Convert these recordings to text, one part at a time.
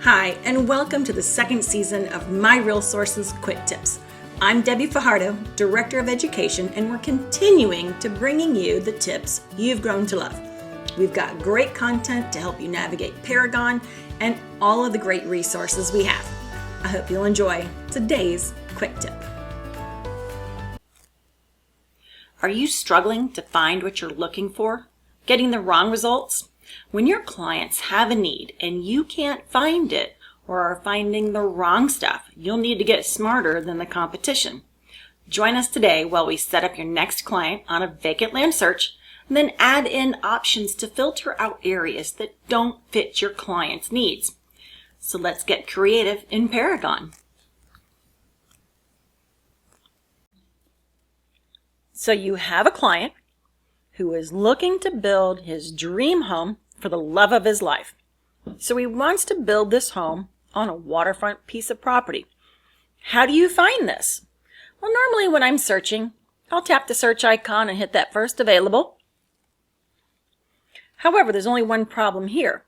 Hi, and welcome to the second season of My Real Sources Quick Tips. I'm Debbie Fajardo, Director of Education, and we're continuing to bringing you the tips you've grown to love. We've got great content to help you navigate Paragon and all of the great resources we have. I hope you'll enjoy today's quick tip. Are you struggling to find what you're looking for? Getting the wrong results? When your clients have a need and you can't find it or are finding the wrong stuff, you'll need to get smarter than the competition. Join us today while we set up your next client on a vacant land search and then add in options to filter out areas that don't fit your client's needs. So let's get creative in Paragon. So you have a client who is looking to build his dream home for the love of his life. So he wants to build this home on a waterfront piece of property. How do you find this? Well, normally when I'm searching, I'll tap the search icon and hit that first available. However, there's only one problem here.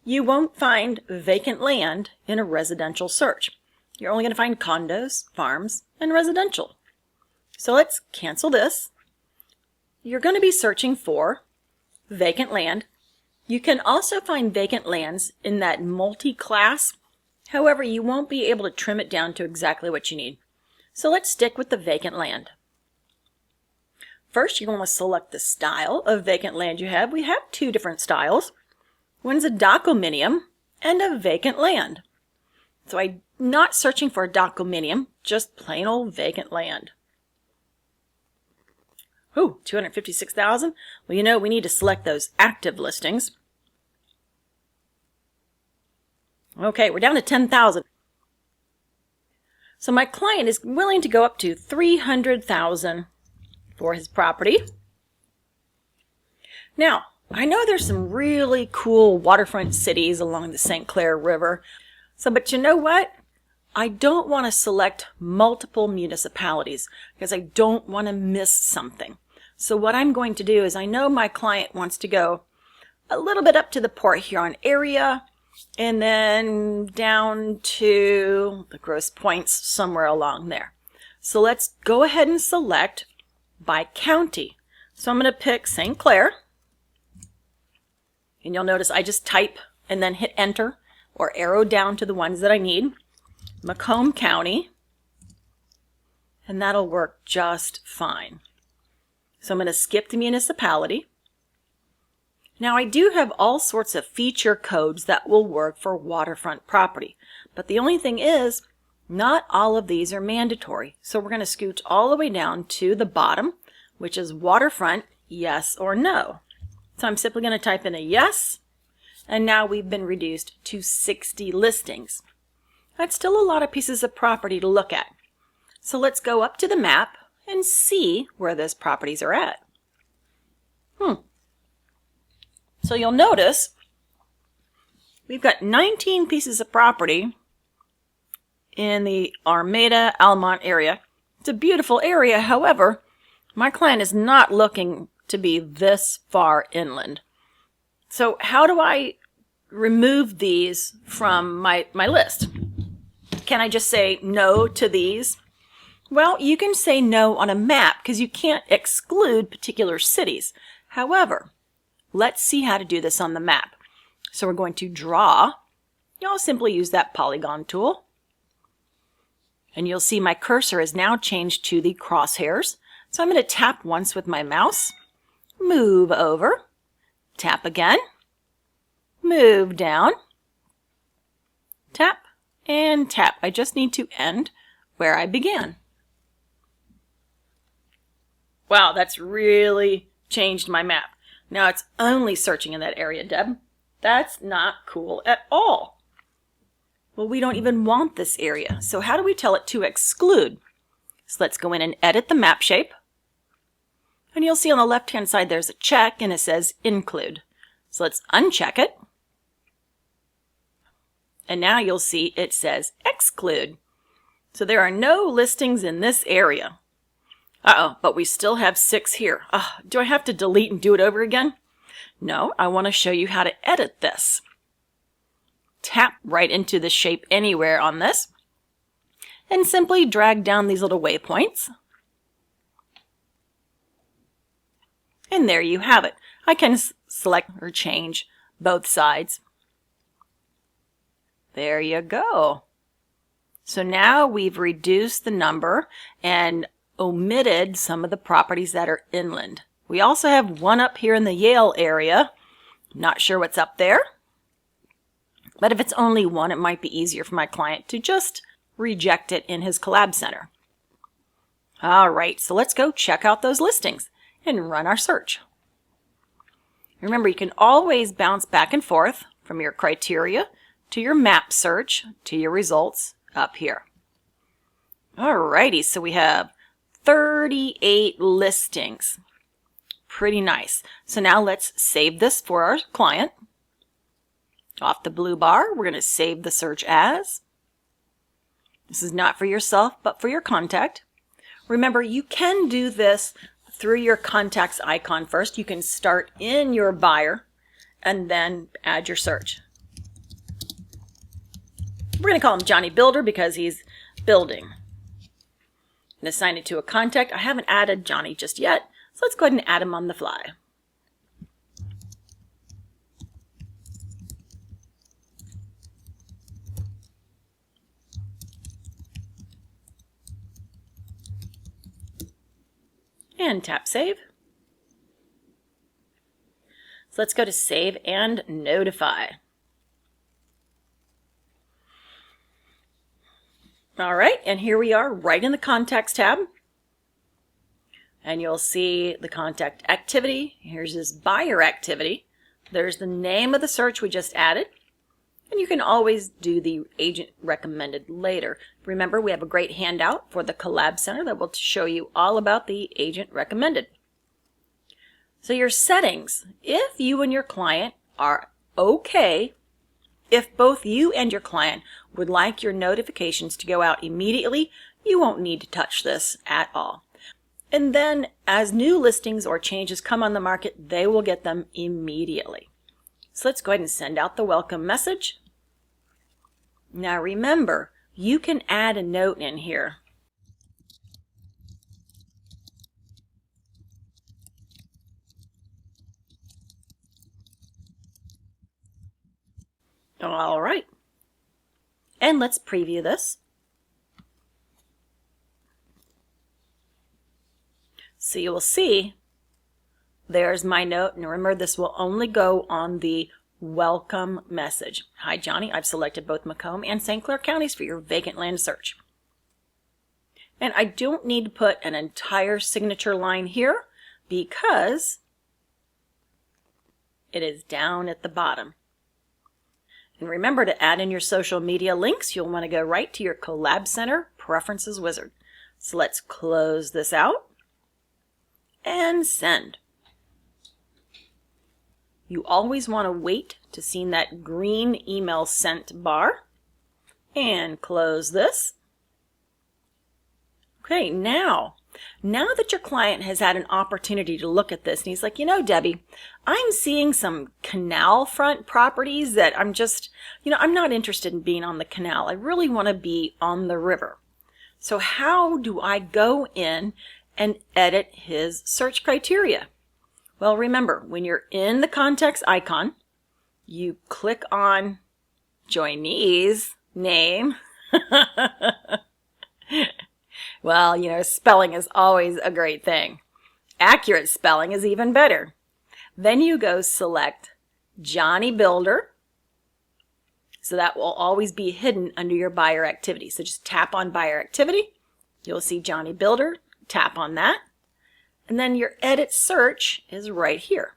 You won't find vacant land in a residential search. You're only going to find condos, farms, and residential. So let's cancel this. You're going to be searching for vacant land. You can also find vacant lands in that multi-class. However, you won't be able to trim it down to exactly what you need. So let's stick with the vacant land. First, you're going to select the style of vacant land you have. We have two different styles. One's a docondominium and a vacant land. So I'm not searching for a docondominium, just plain old vacant land. Ooh, 256,000. Well, we need to select those active listings. Okay, we're down to 10,000. So my client is willing to go up to 300,000 for his property. Now, I know there's some really cool waterfront cities along the St. Clair River. But you know what? I don't want to select multiple municipalities because I don't want to miss something. So what I'm going to do is I know my client wants to go a little bit up to the Port Huron area and then down to the Grosse Pointes somewhere along there. So let's go ahead and select by county. So I'm going to pick St. Clair. And you'll notice I just type and then hit enter or arrow down to the ones that I need. Macomb County. And that'll work just fine. So I'm going to skip the municipality. Now I do have all sorts of feature codes that will work for waterfront property. But the only thing is, not all of these are mandatory. So we're going to scooch all the way down to the bottom, which is waterfront, yes or no. So I'm simply going to type in a yes. And now we've been reduced to 60 listings. That's still a lot of pieces of property to look at. So let's go up to the map and see where those properties are at. So you'll notice we've got 19 pieces of property in the Armada, Almont area. It's a beautiful area. However, my client is not looking to be this far inland. So how do I remove these from my list? Can I just say no to these? Well, you can say no on a map because you can't exclude particular cities. However, let's see how to do this on the map. So we're going to draw. You'll simply use that polygon tool. And you'll see my cursor is now changed to the crosshairs. So I'm going to tap once with my mouse, move over, tap again, move down, tap, and tap. I just need to end where I began. Wow, that's really changed my map. Now it's only searching in that area, Deb. That's not cool at all. Well, we don't even want this area. So how do we tell it to exclude? So let's go in and edit the map shape. And you'll see on the left-hand side there's a check and it says include. So let's uncheck it. And now you'll see it says exclude. So there are no listings in this area. Uh-oh, but we still have 6 here. Do I have to delete and do it over again? No, I want to show you how to edit this. tap right into the shape anywhere on this and simply drag down these little waypoints. And there you have it. I can select or change both sides. There you go. So now we've reduced the number and omitted some of the properties that are inland. We also have one up here in the Yale area. Not sure what's up there. But if it's only one, it might be easier for my client to just reject it in his collab center. All right, so let's go check out those listings and run our search. Remember, you can always bounce back and forth from your criteria to your map search to your results up here. All righty, so we have 38 listings. Pretty nice. So now let's save this for our client. Off the blue bar, we're going to save the search as. This is not for yourself, but for your contact. Remember, you can do this through your contacts icon first. You can start in your buyer and then add your search. We're going to call him Johnny Builder because he's building. And assign it to a contact. I haven't added Johnny just yet, so let's go ahead and add him on the fly. And tap save. So let's go to save and notify. All right, and here we are right in the contacts tab. And you'll see the contact activity. Here's his buyer activity. There's the name of the search we just added. And you can always do the agent recommended later. Remember, we have a great handout for the Collab Center that will show you all about the agent recommended. So your settings, if you and your client are okay, if both you and your client would like your notifications to go out immediately, you won't need to touch this at all. And then as new listings or changes come on the market, they will get them immediately. So let's go ahead and send out the welcome message. Now remember, you can add a note in here. All right. And let's preview this. So you will see there's my note. And remember, this will only go on the welcome message. Hi, Johnny. I've selected both Macomb and St. Clair counties for your vacant land search. And I don't need to put an entire signature line here because it is down at the bottom. And remember to add in your social media links. You'll want to go right to your Collab Center Preferences Wizard. So let's close this out and send. You always want to wait to see that green email sent bar and close this. Okay, now that your client has had an opportunity to look at this and he's like, you know, Debbie, I'm seeing some canal front properties that I'm just, I'm not interested in being on the canal. I really want to be on the river. So how do I go in and edit his search criteria? Well, remember, when you're in the contacts icon, you click on joinee's name. Well, spelling is always a great thing. Accurate spelling is even better. Then you go select Johnny Builder. So that will always be hidden under your buyer activity. So just tap on buyer activity. You'll see Johnny Builder. Tap on that. And then your edit search is right here.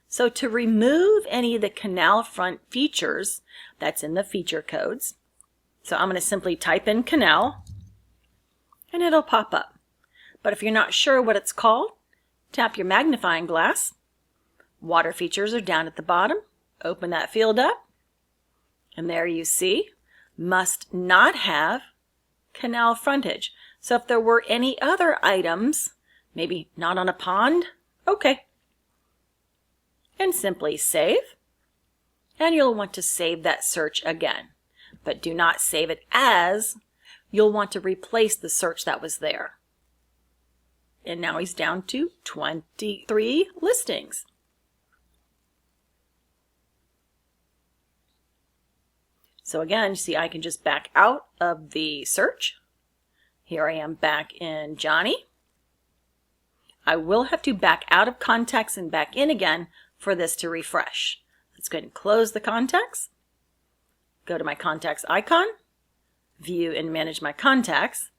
So to remove any of the canal front features that's in the feature codes, so I'm going to simply type in canal and it'll pop up. But if you're not sure what it's called, tap your magnifying glass. Water features are down at the bottom. Open that field up. And there you see, must not have canal frontage. So if there were any other items, maybe not on a pond, okay. And simply save. and you'll want to save that search again. But do not save it as, you'll want to replace the search that was there. And now he's down to 23 listings. So again, you see I can just back out of the search. Here I am back in Johnny. I will have to back out of contacts and back in again for this to refresh. Let's go ahead and close the contacts. Go to my contacts icon, view and manage my contacts,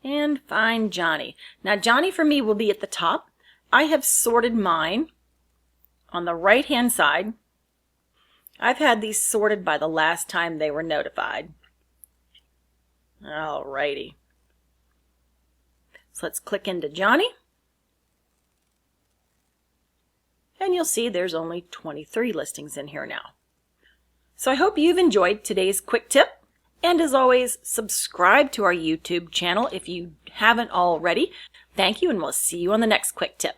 and find Johnny. Now Johnny for me will be at the top. I have sorted mine on the right hand side. I've had these sorted by the last time they were notified. Alrighty. So let's click into Johnny. And you'll see there's only 23 listings in here now. So I hope you've enjoyed today's quick tip. And as always, subscribe to our YouTube channel if you haven't already. Thank you, and we'll see you on the next quick tip.